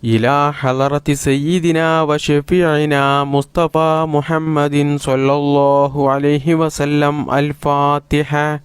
إلى حضرة سيدنا وشفيعنا مصطفى محمد صلى الله عليه وسلم. الفاتحة.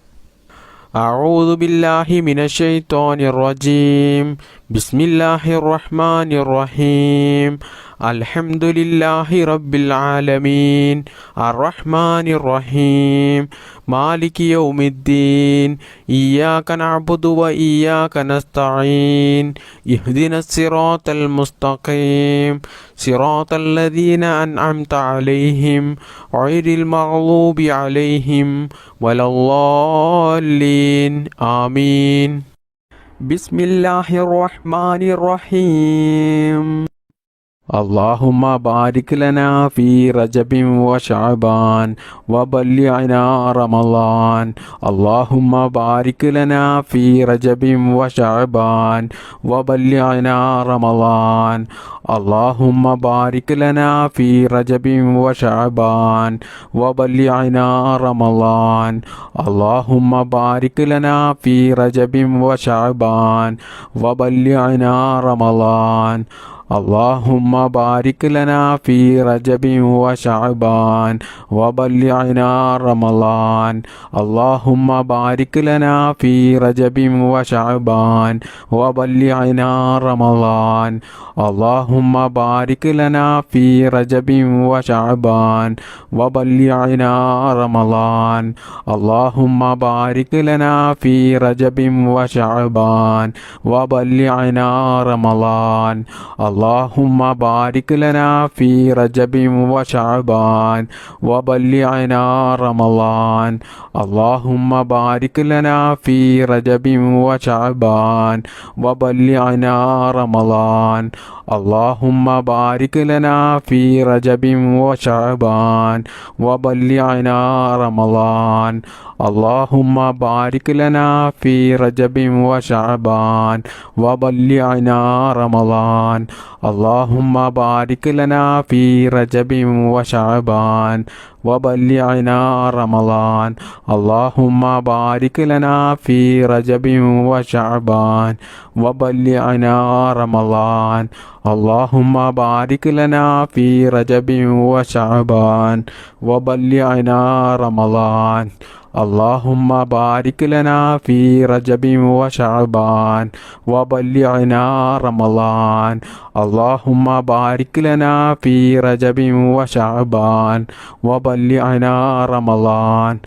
أعوذ بالله من الشيطان الرجيم. بسم الله الرحمن الرحيم. الحمد لله رب العالمين الرحمن الرحيم مالك يوم الدين إياك نعبد وإياك نستعين اهدنا الصراط المستقيم صراط الذين أنعمت عليهم غير المغضوب عليهم ولا الضالين آمين. بسم الله الرحمن الرحيم. اللهم بارك لنا في رجب وشعبان وبلغنا رمضان. اللهم بارك لنا في رجب وشعبان وبلغنا رمضان. اللهم بارك لنا في رجب وشعبان وبلغنا رمضان. اللهم بارك لنا في رجب وشعبان وبلغنا رمضان. اللهم بارك لنا في رجب وشعبان وبلغنا رمضان. اللهم بارك لنا في رجب وشعبان وبلغنا رمضان. اللهم بارك لنا في رجب وشعبان وبلغنا رمضان. اللهم بارك لنا في رجب وشعبان وبلغنا رمضان. اللهم بارك لنا في رجب وشعبان وبلغنا رمضان. اللهم بارك لنا في رجب وشعبان وبلغنا رمضان. اللهم بارك لنا في رجب وشعبان وبلغنا رمضان. اللهم بارك لنا في رجب وشعبان وبلغنا رمضان. اللهم بارك لنا في رجب وشعبان وبلغنا رمضان. اللهم بارك لنا في رجب وشعبان وبلغنا رمضان. اللهم بارك لنا في رجب وشعبان وبلغنا رمضان. اللهم بارك لنا في رجب وشعبان وبلغنا رمضان. اللهم بارك لنا في رجب وشعبان وبلغنا رمضان.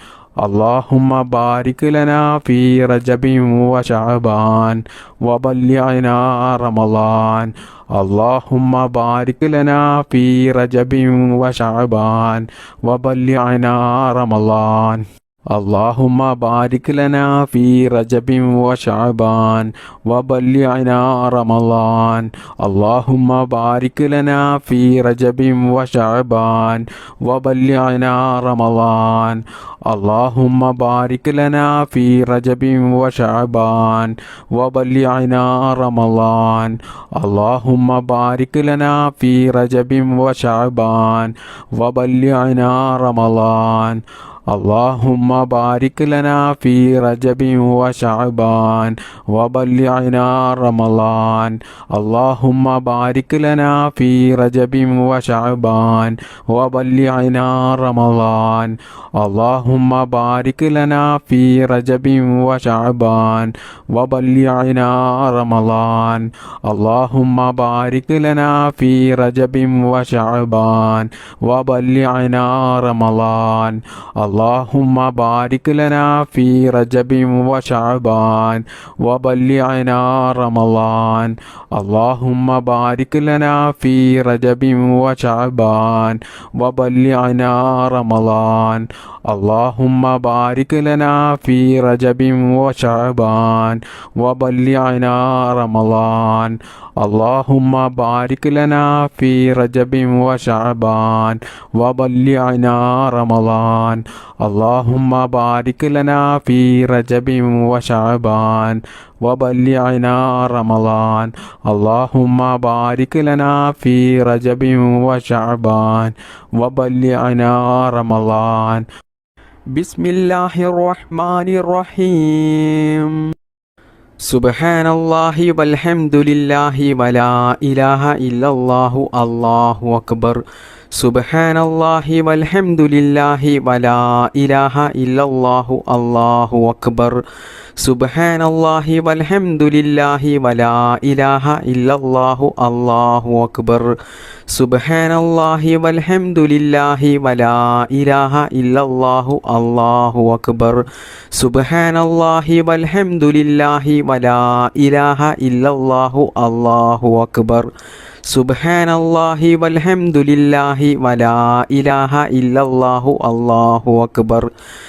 اللهم بارك لنا في رجب وشعبان وبلغنا رمضان. اللهم بارك لنا في رجب وشعبان وبلغنا رمضان. اللهم بارك لنا في رجب وشعبان وبلغنا رمضان. اللهم بارك لنا في رجب وشعبان وبلغنا رمضان. اللهم بارك لنا في رجب وشعبان وبلغنا رمضان. اللهم بارك لنا في رجب وشعبان وبلغنا رمضان. اللهم بارك لنا في رجب وشعبان وبلغنا رمضان. اللهم بارك لنا في رجب وشعبان وبلغنا رمضان. اللهم بارك لنا في رجب وشعبان وبلغنا رمضان. اللهم بارك لنا في رجب وشعبان وبلغنا رمضان. اللهم بارك لنا في رجب وشعبان وبلغنا رمضان. اللهم بارك لنا في رجب وشعبان وبلغنا رمضان. اللهم بارك لنا في رجب وشعبان وبلغنا رمضان. اللهم بارك لنا في رجب وشعبان وبلغنا رمضان. اللهم بارك لنا في رجب وشعبان وبلغنا رمضان. اللهم بارك لنا في رجب وشعبان وبلغنا رمضان. بسم الله الرحمن الرحيم. സുബ്ഹാനല്ലാഹി വൽഹംദുലില്ലാഹി വലാ ഇലാഹ ഇല്ലല്ലാഹു അല്ലാഹു അക്ബർ. സുബ്ഹാനല്ലാഹി വൽഹംദുലില്ലാഹി വലാ ഇലാഹ ഇല്ലല്ലാഹു അല്ലാഹു അക്ബർ. സുബ്ഹാനല്ലാഹി വൽഹംദുലില്ലാഹി വലാ ഇലാഹ ഇല്ലല്ലാഹു അല്ലാഹു അക്ബർ. സുബ്ഹാനല്ലാഹി വൽഹംദുലില്ലാഹി വലാ ഇലാഹ ഇല്ലല്ലാഹു അല്ലാഹു അക്ബർ. സുബ്ഹാനല്ലാഹി വൽഹംദുലില്ലാഹി വലാ ഇലാഹ ഇല്ലല്ലാഹു അല്ലാഹു അക്ബർ. സുബ്ഹാനല്ലാഹി വൽഹംദുലില്ലാഹി വലാ ഇലാഹ ഇല്ലല്ലാഹു അല്ലാഹു അക്ബർ.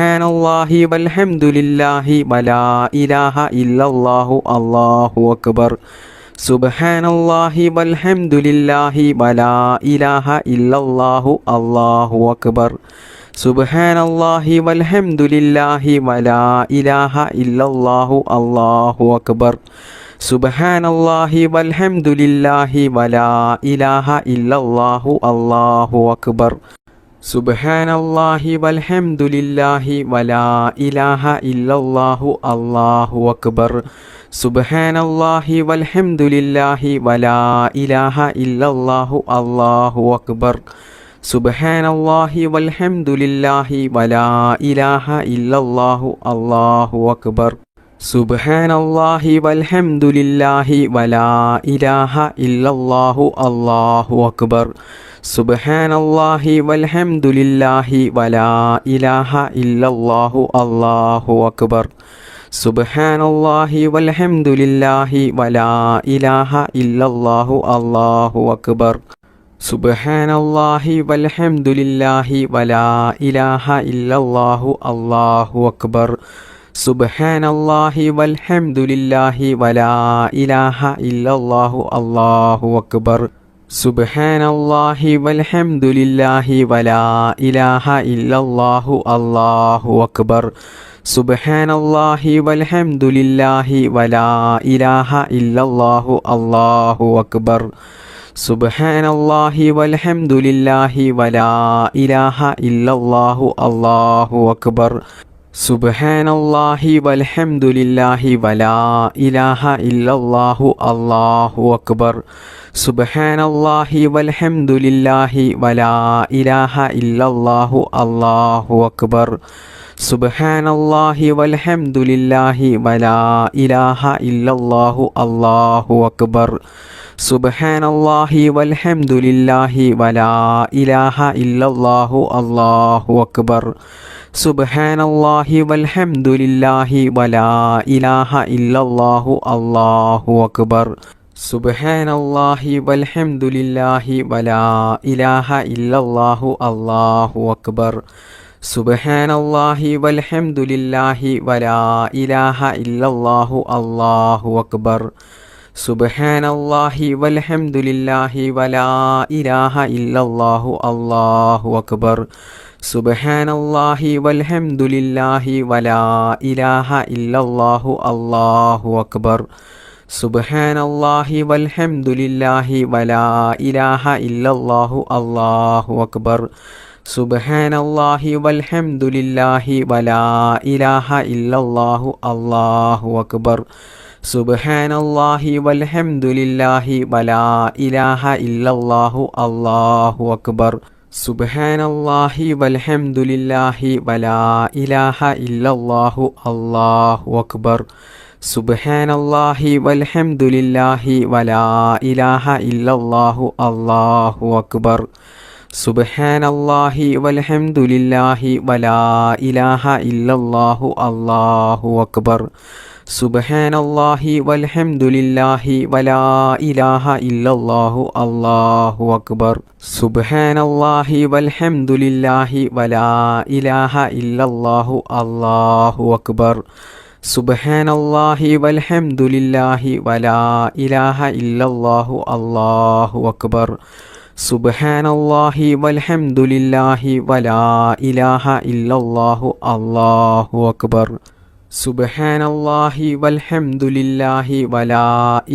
സുബ്ഹാനല്ലാഹി വൽഹംദുലില്ലാഹി വലാ ഇലാഹ ഇല്ലല്ലാഹു അല്ലാഹു അക്ബർ. സുബ്ഹാനല്ലാഹി വൽഹംദുലില്ലാഹി വലാ ഇലാഹ ഇല്ലല്ലാഹു അല്ലാഹു അക്ബർ. സുബ്ഹാനല്ലാഹി വൽഹംദുലില്ലാഹി വലാ ഇലാഹ ഇല്ലല്ലാഹു അല്ലാഹു അക്ബർ. സുബ്ഹാനല്ലാഹി വൽഹംദുലില്ലാഹി വലാ ഇലാഹ ഇല്ലല്ലാഹു അല്ലാഹു അക്ബർ. സുബ്ഹാനല്ലാഹി വൽഹംദുലില്ലാഹി വലാ ഇലാഹ ഇല്ലല്ലാഹു അല്ലാഹു അക്ബർ. സുബ്ഹാനല്ലാഹി വൽഹംദുലില്ലാഹി വലാ ഇലാഹ ഇല്ലല്ലാഹു അല്ലാഹു അക്ബർ. സുബ്ഹാനല്ലാഹി വൽഹംദുലില്ലാഹി വലാ ഇലാഹ ഇല്ലല്ലാഹു അല്ലാഹു അക്ബർ. സുബ്ഹാനല്ലാഹി വൽഹംദുലില്ലാഹി വലാ ഇലാഹ ഇല്ലല്ലാഹു അല്ലാഹു അക്ബർ. സുബ്ഹാനല്ലാഹി വൽഹംദുലില്ലാഹി വലാ ഇലാഹ ഇല്ലല്ലാഹു അല്ലാഹു അക്ബർ. സുബ്ഹാനല്ലാഹി വൽഹംദുലില്ലാഹി വലാ ഇലാഹ ഇല്ലല്ലാഹു അല്ലാഹു അക്ബർ. സുബ്ഹാനല്ലാഹി വൽഹംദുലില്ലാഹി വലാ ഇലാഹ ഇല്ലല്ലാഹു അല്ലാഹു അക്ബർ. സുബ്ഹാനല്ലാഹി വൽഹംദുലില്ലാഹി വലാ ഇലാഹ ഇല്ലല്ലാഹു അല്ലാഹു അക്ബർ. സുബ്ഹാനല്ലാഹി വൽഹംദുലില്ലാഹി വലാ ഇലാഹ ഇല്ലല്ലാഹു അല്ലാഹു അക്ബർ. സുബ്ഹാനല്ലാഹി വൽഹംദുലില്ലാഹി വലാ ഇലാഹ ഇല്ലല്ലാഹു അല്ലാഹു അക്ബർ. സുബ്ഹാനല്ലാഹി വൽഹംദുലില്ലാഹി വലാ ഇലാഹ ഇല്ലല്ലാഹു അല്ലാഹു അക്ബർ. സുബ്ഹാനല്ലാഹി വൽഹംദുലില്ലാഹി വലാ ഇലാഹ ഇല്ലല്ലാഹു അല്ലാഹു അക്ബർ. സുബ്ഹാനല്ലാഹി വൽഹംദുലില്ലാഹി വലാ ഇലാഹ ഇല്ലല്ലാഹു അല്ലാഹു അക്ബർ. സുബ്ഹാനല്ലാഹി വൽഹംദുലില്ലാഹി വലാ ഇലാഹ ഇല്ലല്ലാഹു അല്ലാഹു അക്ബർ. സുബ്ഹാനല്ലാഹി വൽഹംദുലില്ലാഹി വലാ ഇലാഹ ഇല്ലല്ലാഹു അല്ലാഹു അക്ബർ. സുബ്ഹാനല്ലാഹി വൽഹംദുലില്ലാഹി വലാ ഇലാഹ ഇല്ലല്ലാഹു അല്ലാഹു അക്ബർ. സുബ്ഹാനല്ലാഹി വൽഹംദുലില്ലാഹി വലാ ഇലാഹ ഇല്ലല്ലാഹു അല്ലാഹു അക്ബർ. സുബ്ഹാനല്ലാഹി വൽഹംദുലില്ലാഹി വലാ ഇലാഹ ഇല്ലല്ലാഹു അല്ലാഹു അക്ബർ. സുബ്ഹാനല്ലാഹി വൽഹംദുലില്ലാഹി വലാ ഇലാഹ ഇല്ലല്ലാഹു അല്ലാഹു അക്ബർ. സുബ്ഹാനല്ലാഹി വൽഹംദുലില്ലാഹി വലാ ഇലാഹ ഇല്ലല്ലാഹു അല്ലാഹു അക്ബർ. സുബ്ഹാനല്ലാഹി വൽഹംദുലില്ലാഹി വലാ ഇലാഹ ഇല്ലല്ലാഹു അല്ലാഹു അക്ബർ. സുബ്ഹാനല്ലാഹി വൽഹംദുലില്ലാഹി വലാ ഇലാഹ ഇല്ലല്ലാഹു അല്ലാഹു അക്ബർ. സുബ്ഹാനല്ലാഹി വൽഹംദുലില്ലാഹി വലാ ഇലാഹ ഇല്ലല്ലാഹു അല്ലാഹു അക്ബർ. സുബ്ഹാനല്ലാഹി വൽഹംദുലില്ലാഹി വലാ ഇലാഹ ഇല്ലല്ലാഹു അല്ലാഹു അക്ബർ. സുബ്ഹാനല്ലാഹി വൽഹംദുലില്ലാഹി വലാ ഇലാഹ ഇല്ലല്ലാഹു അല്ലാഹു അക്ബർ. സുബ്ഹാനല്ലാഹി വൽഹംദുലില്ലാഹി വലാ ഇലാഹ ഇല്ലല്ലാഹു അല്ലാഹു അക്ബർ. സുബ്ഹാനല്ലാഹി വൽഹംദുലില്ലാഹി വലാ ഇലാഹ ഇല്ലല്ലാഹു അല്ലാഹു അക്ബർ. സുബ്ഹാനല്ലാഹി വൽഹംദുലില്ലാഹി വലാ ഇലാഹ ഇല്ലല്ലാഹു അല്ലാഹു അക്ബർ. സുബ്ഹാനല്ലാഹി വൽഹംദുലില്ലാഹി വലാ ഇലാഹ ഇല്ലല്ലാഹു അല്ലാഹു അക്ബർ. സുബ്ഹാനല്ലാഹി വൽഹംദുലില്ലാഹി വലാ ഇലാഹ ഇല്ലല്ലാഹു അല്ലാഹു അക്ബർ. സുബ്ഹാനല്ലാഹി വൽഹംദുലില്ലാഹി വലാ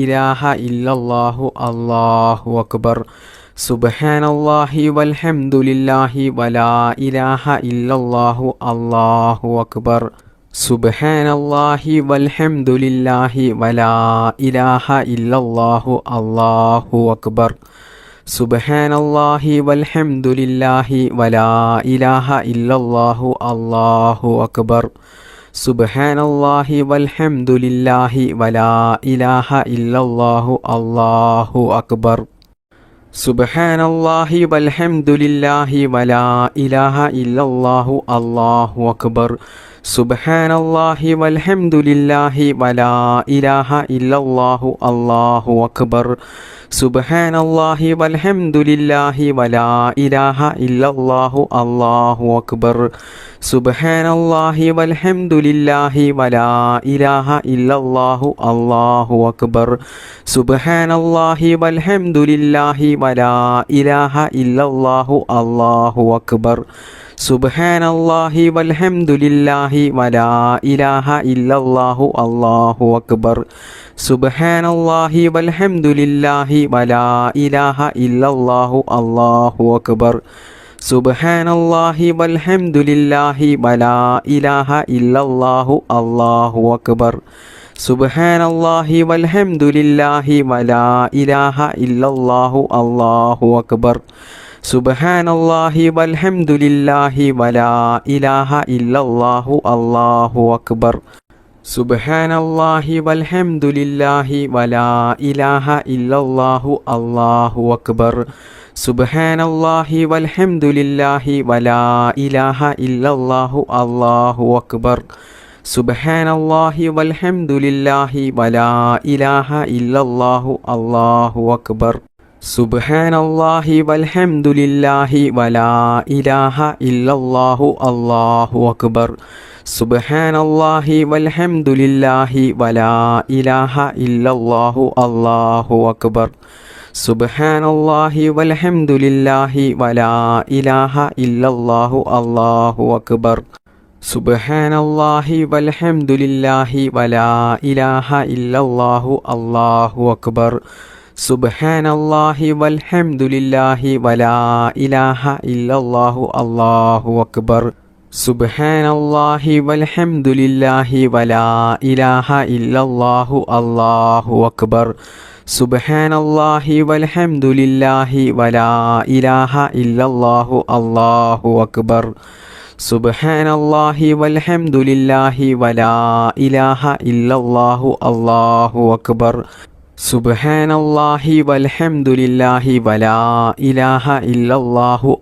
ഇലാഹ ഇല്ലല്ലാഹു അല്ലാഹു അക്ബർ. സുബ്ഹാനല്ലാഹി വൽഹംദുലില്ലാഹി വലാ ഇലാഹ ഇല്ലല്ലാഹു അല്ലാഹു അക്ബർ. സുബ്ഹാനല്ലാഹി വൽഹംദുലില്ലാഹി വലാ ഇലാഹ ഇല്ലല്ലാഹു അല്ലാഹു അക്ബർ. സുബ്ഹാനല്ലാഹി വൽഹംദുലില്ലാഹി വലാ ഇലാഹ ഇല്ലല്ലാഹു അല്ലാഹു അക്ബർ. സുബ്ഹാനല്ലാഹി വൽഹംദുലില്ലാഹി വലാ ഇലാഹ ഇല്ലല്ലാഹു അല്ലാഹു അക്ബർ. സുബ്ഹാനല്ലാഹി വൽഹംദുലില്ലാഹി വലാ ഇലാഹ ഇല്ലല്ലാഹു അല്ലാഹു അക്ബർ. സുബ്ഹാനല്ലാഹി വൽഹംദുലില്ലാഹി വലാ ഇലാഹ ഇല്ലല്ലാഹു അല്ലാഹു അക്ബർ. സുബ്ഹാനല്ലാഹി വൽഹംദുലില്ലാഹി വലാ ഇലാഹ ഇല്ലല്ലാഹു അല്ലാഹു അക്ബർ. സുബ്ഹാനല്ലാഹി വൽഹംദുലില്ലാഹി വലാ ഇലാഹ ഇല്ലല്ലാഹു അല്ലാഹു അക്ബർ. സുബ്ഹാനല്ലാഹി വൽഹംദുലില്ലാഹി വലാ ഇലാഹ ഇല്ലല്ലാഹു അല്ലാഹു അക്ബർ. സുബ്ഹാനല്ലാഹി വൽഹംദുലില്ലാഹി വലാ ഇലാഹ ഇല്ലല്ലാഹു അല്ലാഹു അക്ബർ. സുബ്ഹാനല്ലാഹി വൽഹംദുലില്ലാഹി വലാ ഇലാഹ ഇല്ലല്ലാഹു അല്ലാഹു അക്ബർ. സുബ്ഹാനല്ലാഹി വൽഹംദുലില്ലാഹി വലാ ഇലാഹ ഇല്ലല്ലാഹു അല്ലാഹു അക്ബർ. സുബ്ഹാനല്ലാഹി വൽഹംദുലില്ലാഹി വലാ ഇലാഹ ഇല്ലല്ലാഹു അല്ലാഹു അക്ബർ. സുബ്ഹാനല്ലാഹി വൽഹംദുലില്ലാഹി വലാ ഇലാഹ ഇല്ലല്ലാഹു അല്ലാഹു അക്ബർ. സുബ്ഹാനല്ലാഹി വൽഹംദുലില്ലാഹി വലാ ഇലാഹ ഇല്ലല്ലാഹു അല്ലാഹു അക്ബർ. സുബ്ഹാനല്ലാഹി വൽഹംദുലില്ലാഹി വലാ ഇലാഹ ഇല്ലല്ലാഹു അല്ലാഹു അക്ബർ. സുബ്ഹാനല്ലാഹി വൽഹംദുലില്ലാഹി വലാ ഇലാഹ ഇല്ലല്ലാഹു അല്ലാഹു അക്ബർ. സുബ്ഹാനല്ലാഹി വൽഹംദുലില്ലാഹി വലാ ഇലാഹ ഇല്ലല്ലാഹു അല്ലാഹു അക്ബർ. സുബ്ഹാനല്ലാഹി വൽഹംദുലില്ലാഹി വലാ ഇലാഹ ഇല്ലല്ലാഹു അല്ലാഹു അക്ബർ. സുബ്ഹാനല്ലാഹി വൽഹംദുലില്ലാഹി വലാ ഇലാഹ ഇല്ലല്ലാഹു അല്ലാഹു അക്ബർ. സുബ്ഹാനല്ലാഹി വൽഹംദുലില്ലാഹി വലാ ഇലാഹ ഇല്ലല്ലാഹു അല്ലാഹു അക്ബർ. സുബ്ഹാനല്ലാഹി വൽഹംദുലില്ലാഹി വലാ ഇലാഹ ഇല്ലല്ലാഹു അല്ലാഹു അക്ബർ. സുബ്ഹാനല്ലാഹി വൽഹംദുലില്ലാഹി വലാ ഇലാഹ ഇല്ലല്ലാഹു അല്ലാഹു അക്ബർ. സുബ്ഹാനല്ലാഹി വൽഹംദുലില്ലാഹി വലാ ഇലാഹ ഇല്ലല്ലാഹു അല്ലാഹു അക്ബർ. സുബ്ഹാനല്ലാഹി വൽഹംദുലില്ലാഹി വലാ ഇലാഹ ഇല്ലല്ലാഹു അല്ലാഹു അക്ബർ. സുബ്ഹാനല്ലാഹി വൽഹംദുലില്ലാഹി വലാ ഇലാഹ ഇല്ലല്ലാഹു അല്ലാഹു അക്ബർ. സുബ്ഹാനല്ലാഹി വൽഹംദുലില്ലാഹി വലാ ഇലാഹ ഇല്ലല്ലാഹു അല്ലാഹു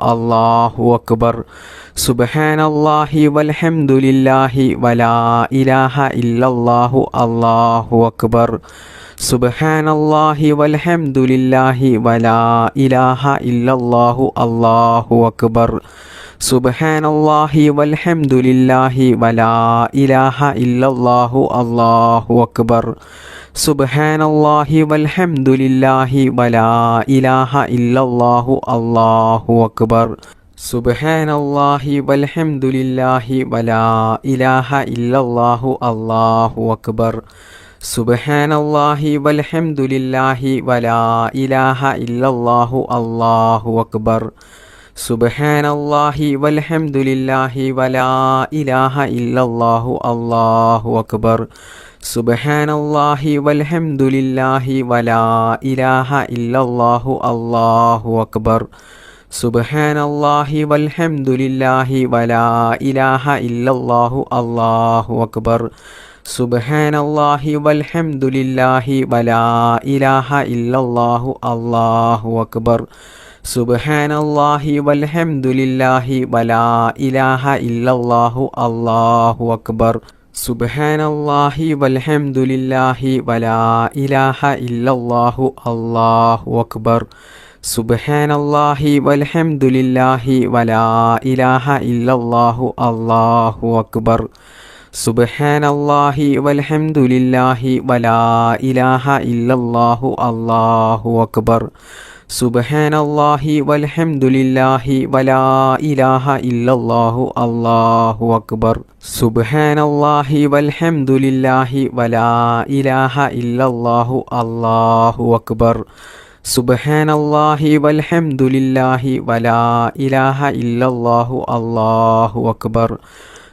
അക്ബർ. സുബ്ഹാനല്ലാഹി വൽഹംദുലില്ലാഹി വലാ ഇലാഹ ഇല്ലല്ലാഹു അല്ലാഹു അക്ബർ. സുബ്ഹാനല്ലാഹി വൽഹംദുലില്ലാഹി വലാ ഇലാഹ ഇല്ലല്ലാഹു അല്ലാഹു അക്ബർ. സുബ്ഹാനല്ലാഹി വൽഹംദുലില്ലാഹി വലാ ഇലാഹ ഇല്ലല്ലാഹു അല്ലാഹു അക്ബർ. സുബ്ഹാനല്ലാഹി വൽഹംദുലില്ലാഹി വലാ ഇലാഹ ഇല്ലല്ലാഹു അല്ലാഹു അക്ബർ. സുബ്ഹാനല്ലാഹി വൽഹംദുലില്ലാഹി വലാ ഇലാഹ ഇല്ലല്ലാഹു അല്ലാഹു അക്ബർ. സുബ്ഹാനല്ലാഹി വൽഹംദുലില്ലാഹി വലാ ഇലാഹ ഇല്ലല്ലാഹു അല്ലാഹു അക്ബർ. സുബ്ഹാനല്ലാഹി വൽഹംദുലില്ലാഹി വലാ ഇലാഹ ഇല്ലല്ലാഹു അല്ലാഹു അക്ബർ. സുബ്ഹാനല്ലാഹി വൽഹംദുലില്ലാഹി വലാ ഇലാഹ ഇല്ലല്ലാഹു അല്ലാഹു അക്ബർ. സുബ്ഹാനല്ലാഹി വൽഹംദുലില്ലാഹി വലാ ഇലാഹ ഇല്ലല്ലാഹു അല്ലാഹു അക്ബർ. സുബ്ഹാനല്ലാഹി വൽഹംദുലില്ലാഹി വലാ ഇലാഹ ഇല്ലല്ലാഹു അല്ലാഹു അക്ബർ. സുബ്ഹാനല്ലാഹി വൽഹംദുലില്ലാഹി വലാ ഇലാഹ ഇല്ലല്ലാഹു അല്ലാഹു അക്ബർ. സുബ്ഹാനല്ലാഹി വൽഹംദുലില്ലാഹി വലാ ഇലാഹ ഇല്ലല്ലാഹു അല്ലാഹു അക്ബർ. സുബ്ഹാനല്ലാഹി വൽഹംദുലില്ലാഹി വലാ ഇലാഹ ഇല്ലല്ലാഹു അല്ലാഹു അക്ബർ. സുബ്ഹാനല്ലാഹി വൽഹംദുലില്ലാഹി വലാ ഇലാഹ ഇല്ലല്ലാഹു അല്ലാഹു അക്ബർ. സുബ്ഹാനല്ലാഹി വൽഹംദുലില്ലാഹി വലാ ഇലാഹ ഇല്ലല്ലാഹു അല്ലാഹു അക്ബർ. സുബ്ഹാനല്ലാഹി വൽഹംദുലില്ലാഹി വലാ ഇലാഹ ഇല്ലല്ലാഹു അല്ലാഹു അക്ബർ.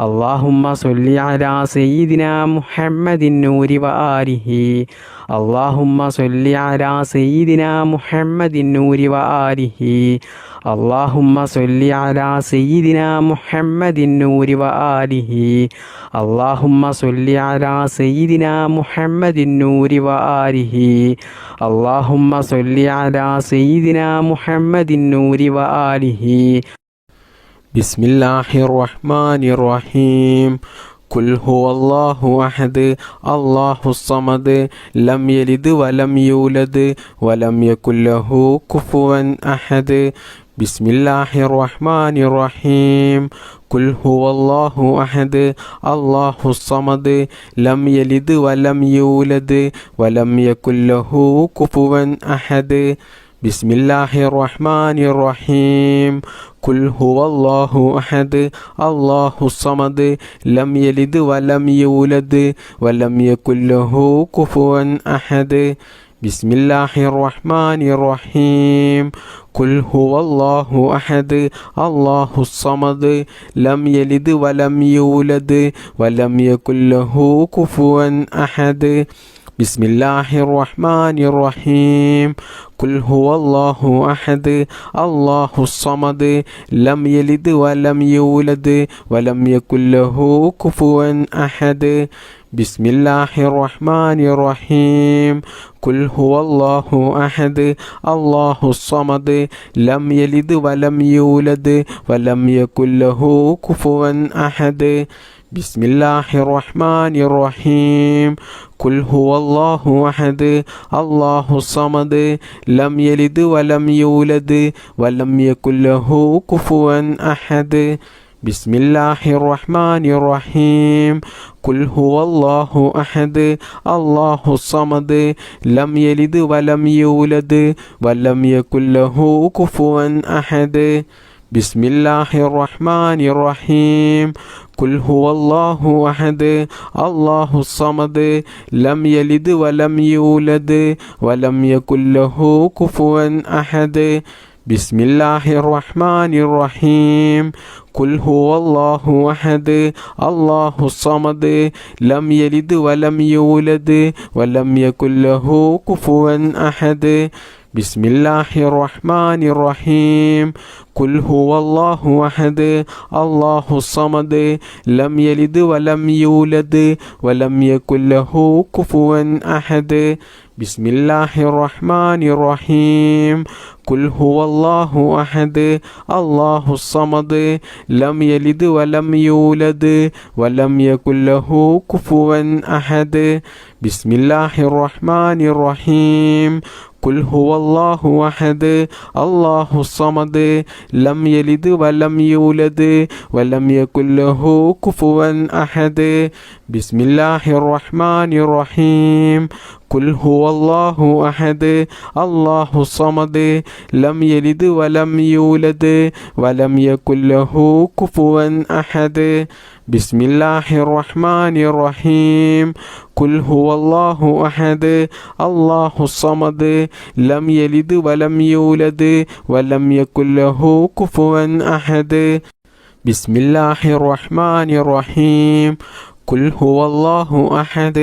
اللهم صل على سيدنا محمد النور وآله اللهم صل على سيدنا محمد النور وآله اللهم صل على سيدنا محمد النور وآله اللهم صل على سيدنا محمد النور وآله اللهم صل على سيدنا محمد النور وآله بسم الله الرحمن الرحيم قل هو الله أحد الله الصمد لم يلد ولم يولد ولم يكن له كفوا أحد بسم الله الرحمن الرحيم قل هو الله أحد الله الصمد لم يلد ولم يولد ولم يكن له كفوا أحد بسم الله الرحمن الرحيم قل هو الله أحد الله الصمد لم يلد ولم يولد ولم يكن له كفوا أحد بسم الله الرحمن الرحيم قل هو الله أحد الله الصمد لم يلد ولم يولد ولم يكن له كفوا أحد بسم الله الرحمن الرحيم قل هو الله أحد الله الصمد لم يلد ولم يولد ولم يكن له كفوا أحد بسم الله الرحمن الرحيم قل هو الله أحد الله الصمد لم يلد ولم يولد ولم يكن له كفوا أحد بسم الله الرحمن الرحيم قل هو الله أحد الله الصمد لم يلد ولم يولد ولم يكن له كفوا أحد بسم الله الرحمن الرحيم قل هو الله أحد الله الصمد لم يلد ولم يولد ولم يكن له كفوا أحد بسم الله الرحمن الرحيم قل هو الله أحد الله الصمد لم يلد ولم يولد ولم يكن له كفوا أحد بسم الله الرحمن الرحيم قل هو الله أحد الله الصمد لم يلد ولم يولد ولم يكن له كفوا أحد بسم الله الرحمن الرحيم قل هو الله أحد الله الصمد لم يلد ولم يولد ولم يكن له كفوا أحد بسم الله الرحمن الرحيم قل هو الله أحد الله الصمد لم يلد ولم يولد ولم يكن له كفوا أحد بسم الله الرحمن الرحيم قل هو الله أحد الله الصمد لم يلد ولم يولد ولم يكن له كفوا أحد بسم الله الرحمن الرحيم قل هو الله أحد الله الصمد لم يلد ولم يولد ولم يكن له كفوا أحد بسم الله الرحمن الرحيم قل هو الله أحد الله الصمد لم يلد ولم يولد ولم يكن له كفوا أحد بسم الله الرحمن الرحيم قل هو الله أحد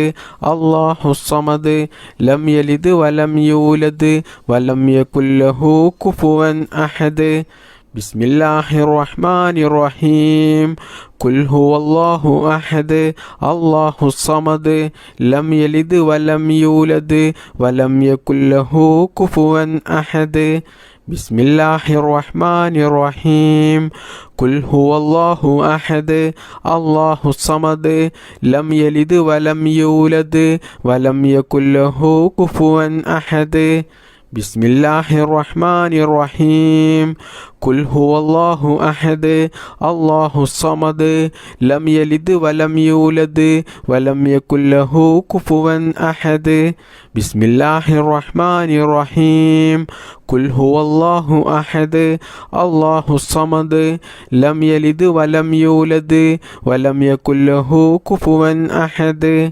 الله الصمد لم يلد ولم يولد ولم يكن له كفوا أحد بسم الله الرحمن الرحيم قل هو الله أحد الله الصمد لم يلد ولم يولد ولم يكن له كفوا أحد بسم الله الرحمن الرحيم قل هو الله أحد الله الصمد لم يلد ولم يولد ولم يكن له كفوا أحد بسم الله الرحمن الرحيم قل هو الله أحد الله الصمد لم يلد ولم يولد ولم يكن له كفوا أحد بسم الله الرحمن الرحيم قل هو الله أحد الله الصمد لم يلد ولم يولد ولم يكن له كفوا أحد